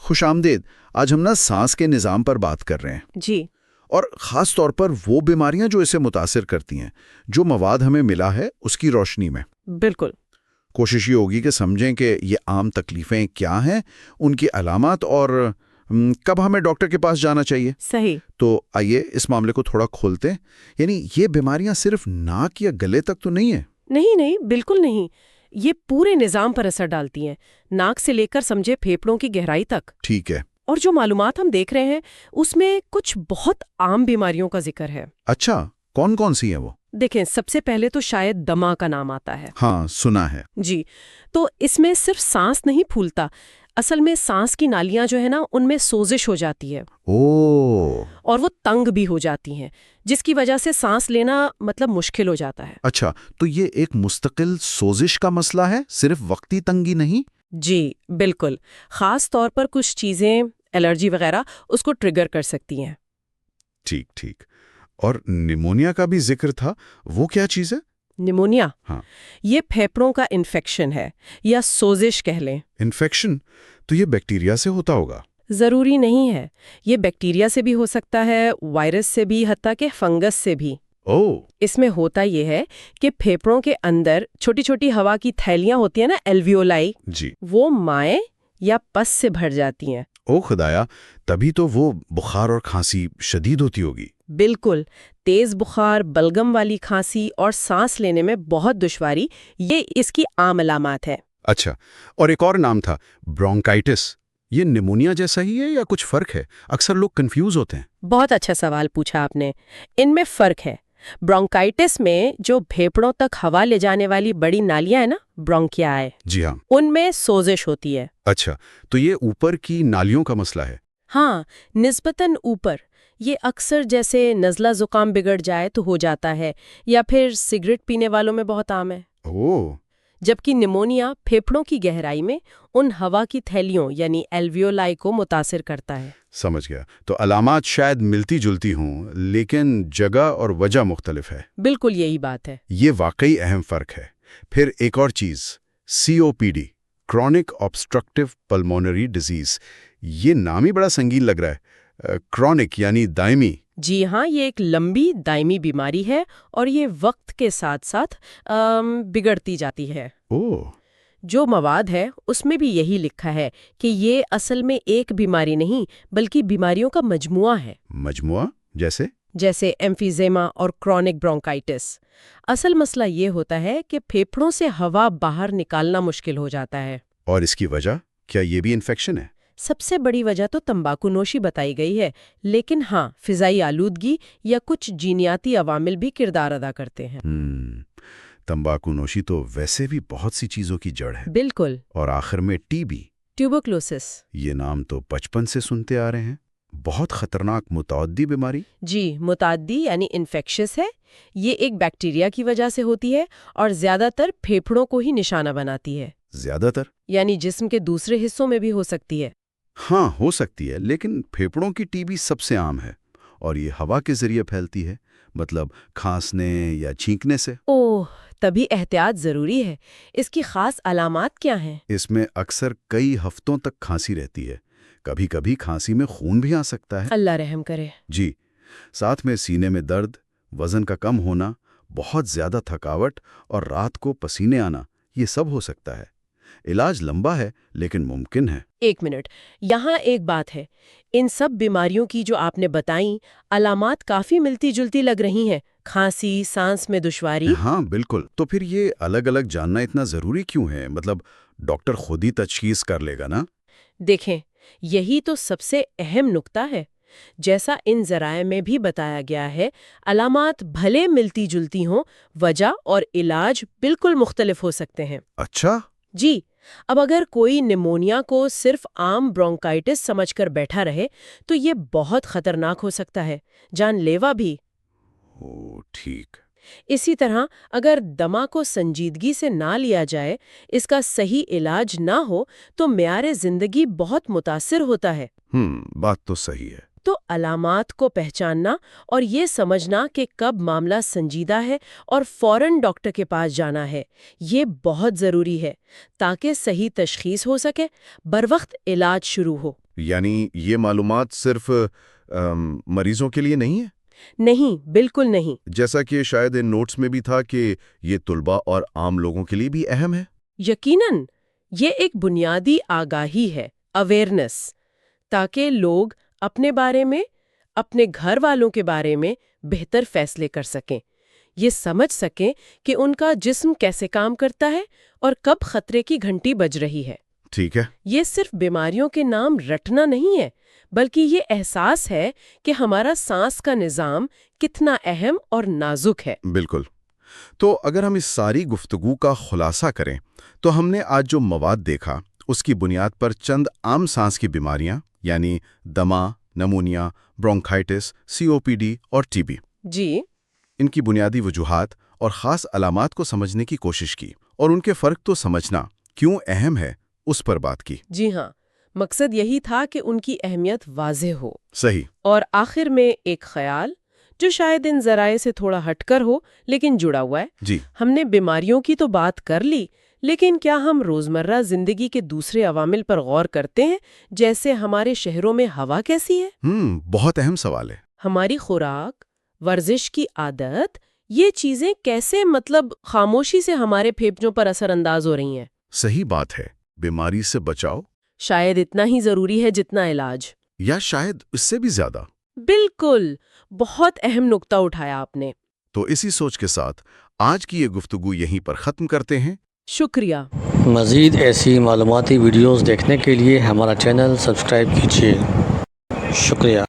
خوش آمدید. آج ہم نا سانس کے نظام پر بات کر رہے ہیں. جی. اور خاص طور پر وہ بیماریاں جو اسے متاثر کرتی ہیں، جو مواد ہمیں ملا ہے اس کی روشنی میں. بالکل. کوشش یہ ہوگی کہ سمجھیں کہ یہ عام تکلیفیں کیا ہیں، ان کی علامات اور کب ہمیں ڈاکٹر کے پاس جانا چاہیے. صحیح. تو آئیے اس معاملے کو تھوڑا کھولتے ہیں. یعنی یہ بیماریاں صرف ناک یا گلے تک تو نہیں ہیں؟ نہیں، بالکل نہیں. یہ پورے نظام پر اثر ڈالتی ہیں، ناک سے لے کر سمجھے پھیپھڑوں کی گہرائی تک. ٹھیک ہے. اور جو معلومات ہم دیکھ رہے ہیں اس میں کچھ بہت عام بیماریوں کا ذکر ہے. اچھا، کون کون سی ہیں وہ؟ دیکھیں، سب سے پہلے تو شاید دمہ کا نام آتا ہے. ہاں، سنا ہے. جی. تو اس میں صرف سانس نہیں پھولتا، اصل میں سانس کی نالیاں جو ہے نا ان میں سوزش ہو جاتی ہے. اور وہ تنگ بھی ہو جاتی ہیں، جس کی وجہ سے سانس لینا مطلب مشکل ہو جاتا ہے. اچھا، تو یہ ایک مستقل سوزش کا مسئلہ ہے، صرف وقتی تنگی نہیں؟ جی بالکل. خاص طور پر کچھ چیزیں، الرجی وغیرہ اس کو ٹریگر کر سکتی ہیں. ٹھیک. اور نیمونیا کا بھی ذکر تھا، وہ کیا چیز ہے؟ نیمونیا؟ ہاں. یہ پھیپھڑوں کا انفیکشن ہے یا سوزش کہہ لیں. انفیکشن؟ تو یہ بیکٹیریا سے ہوتا ہوگا؟ ضروری نہیں ہے. یہ بیکٹیریا سے بھی ہو سکتا ہے، وائرس سے بھی، حتیٰ کہ فنگس سے بھی. اس میں ہوتا یہ ہے کہ پھیپھڑوں کے اندر چھوٹی چھوٹی ہوا کی تھیلیاں ہوتی ہیں نا، ایلویولائی. جی. وہ مائع یا پس سے بھر جاتی ہیں. او خدایا، تبھی تو وہ بخار اور کھانسی شدید ہوتی ہوگی. بالکل. تیز بخار، بلغم والی کھانسی اور سانس لینے میں بہت دشواری، یہ اس کی عام علامات ہے. اچھا، اور ایک اور نام تھا، برونکائٹس. یہ نیمونیا جیسا ہی ہے یا کچھ فرق ہے؟ اکثر لوگ کنفیوز ہوتے ہیں. بہت اچھا سوال پوچھا آپ نے. ان میں فرق ہے. برونکائٹس میں جو پھیپھڑوں تک ہوا لے جانے والی بڑی نالیاں ہیں نا، برونکیائی، جی ہاں، ان میں سوزش ہوتی ہے. اچھا، تو یہ اوپر کی نالیوں کا مسئلہ ہے؟ ہاں، نسبتاً اوپر. یہ اکثر جیسے نزلہ زکام بگڑ جائے تو ہو جاتا ہے، یا پھر سگریٹ پینے والوں میں بہت عام ہے. جبکہ نیمونیا پھیپھڑوں کی گہرائی میں ان ہوا کی تھیلیوں یعنی ایلویولائی کو متاثر کرتا ہے. سمجھ گیا. تو علامات شاید ملتی جلتی ہوں، لیکن جگہ اور وجہ مختلف ہے. بالکل یہی بات ہے. یہ واقعی اہم فرق ہے. پھر ایک اور چیز، COPD، کرونک آبسٹرکٹیو پلمونری ڈیزیز. یہ نام ہی بڑا سنگین لگ رہا ہے. کرونک یعنی دائمی. جی ہاں، یہ ایک لمبی دائمی بیماری ہے اور یہ وقت کے ساتھ ساتھ بگڑتی جاتی ہے. جو مواد ہے اس میں بھی یہی لکھا ہے کہ یہ اصل میں ایک بیماری نہیں بلکہ بیماریوں کا مجموعہ ہے. مجموعہ؟ جیسے ایمفیزیما اور کرونک برونکائٹس. اصل مسئلہ یہ ہوتا ہے کہ پھیپھڑوں سے ہوا باہر نکالنا مشکل ہو جاتا ہے. اور اس کی وجہ کیا یہ بھی انفیکشن ہے؟ سب سے بڑی وجہ تو تمباکو نوشی بتائی گئی ہے، لیکن ہاں، فضائی آلودگی یا کچھ جینیاتی عوامل بھی کردار ادا کرتے ہیں. تمباکو نوشی تو ویسے بھی بہت سی چیزوں کی جڑ ہے. بالکل. اور آخر میں TB، ٹیوبرکلوسس. یہ نام تو بچپن سے سنتے آ رہے ہیں. بہت خطرناک متعدی بیماری. جی، متعدی یعنی انفیکشس ہے. یہ ایک بیکٹیریا کی وجہ سے ہوتی ہے اور زیادہ تر پھیپھڑوں کو ہی نشانہ بناتی ہے. زیادہ تر یعنی جسم کے دوسرے حصوں میں بھی ہو سکتی ہے. ہاں، ہو سکتی ہے، لیکن پھیپھڑوں کی TB سب سے عام ہے اور یہ ہوا کے ذریعے پھیلتی ہے، مطلب کھانسنے یا چھینکنے سے. تبھی احتیاط ضروری ہے. اس کی خاص علامات کیا ہیں؟ اس میں اکثر کئی ہفتوں تک کھانسی رہتی ہے. کبھی کبھی کھانسی میں خون بھی آ سکتا ہے. اللہ رحم کرے. جی. ساتھ میں سینے میں درد، وزن کا کم ہونا، بہت زیادہ تھکاوٹ اور رات کو پسینے آنا، یہ سب ہو سکتا ہے. علاج لمبا ہے لیکن ممکن ہے. ایک منٹ، یہاں ایک بات ہے. ان سب بیماریوں کی جو آپ نے بتائیں، علامات کافی ملتی جلتی لگ رہی ہیں. کھانسی، سانس میں دشواری. ہاں بالکل. تو پھر یہ الگ الگ جاننا اتنا ضروری کیوں ہے؟ مطلب ڈاکٹر خود ہی تشخیص کر لے گا نا؟ دیکھیں، یہی تو سب سے اہم نکتہ ہے. جیسا ان ذرائع میں بھی بتایا گیا ہے، علامات بھلے ملتی جلتی ہوں، وجہ اور علاج بالکل مختلف ہو سکتے ہیں. اچھا. جی. اب اگر کوئی نیمونیا کو صرف عام برونکائٹس سمجھ کر بیٹھا رہے تو یہ بہت خطرناک ہو سکتا ہے، جان لیوا بھی. ٹھیک. اسی طرح اگر دمہ کو سنجیدگی سے نہ لیا جائے، اس کا صحیح علاج نہ ہو تو معیار زندگی بہت متاثر ہوتا ہے. بات تو صحیح ہے. تو علامات کو پہچاننا اور یہ سمجھنا کہ کب معاملہ سنجیدہ ہے اور فوراً ڈاکٹر کے پاس جانا ہے، یہ بہت ضروری ہے تاکہ صحیح تشخیص ہو سکے، بروقت علاج شروع ہو۔ یعنی یہ معلومات صرف مریضوں کے لیے نہیں ہے؟ نہیں، بالکل نہیں۔ جیسا کہ شاید ان نوٹس میں بھی تھا کہ یہ طلباء اور عام لوگوں کے لیے بھی اہم ہے۔ یقیناً یہ ایک بنیادی آگاہی ہے، اویئرنس، تاکہ لوگ اپنے بارے میں، اپنے گھر والوں کے بارے میں بہتر فیصلے کر سکیں، یہ سمجھ سکیں کہ ان کا جسم کیسے کام کرتا ہے اور کب خطرے کی گھنٹی بج رہی ہے۔ ٹھیک ہے۔ یہ صرف بیماریوں کے نام رٹنا نہیں ہے، بلکہ یہ احساس ہے کہ ہمارا سانس کا نظام کتنا اہم اور نازک ہے۔ بالکل۔ تو اگر ہم اس ساری گفتگو کا خلاصہ کریں تو ہم نے آج جو مواد دیکھا اس کی بنیاد پر چند عام سانس کی بیماریاں یعنی دمہ، نمونیا، برونکائٹس، COPD اور TB، جی، ان کی بنیادی وجوہات اور خاص علامات کو سمجھنے کی کوشش کی اور ان کے فرق تو سمجھنا کیوں اہم ہے اس پر بات کی۔ جی ہاں، مقصد یہی تھا کہ ان کی اہمیت واضح ہو۔ صحیح۔ اور آخر میں ایک خیال جو شاید ان ذرائع سے تھوڑا ہٹ کر ہو لیکن جڑا ہوا ہے۔ جی، ہم نے بیماریوں کی تو بات کر لی، لیکن کیا ہم روزمرہ زندگی کے دوسرے عوامل پر غور کرتے ہیں، جیسے ہمارے شہروں میں ہوا کیسی ہے؟ بہت اہم سوال ہے۔ ہماری خوراک، ورزش کی عادت، یہ چیزیں کیسے خاموشی سے ہمارے پھیپھڑوں پر اثر انداز ہو رہی ہیں؟ صحیح بات ہے۔ بیماری سے بچاؤ شاید اتنا ہی ضروری ہے جتنا علاج، یا شاید اس سے بھی زیادہ۔ بالکل، بہت اہم نقطہ اٹھایا آپ نے۔ تو اسی سوچ کے ساتھ آج کی یہ گفتگو یہیں پر ختم کرتے ہیں۔ شکریہ۔ مزید ایسی معلوماتی ویڈیوز دیکھنے کے لیے ہمارا چینل سبسکرائب کیجیے۔ شکریہ۔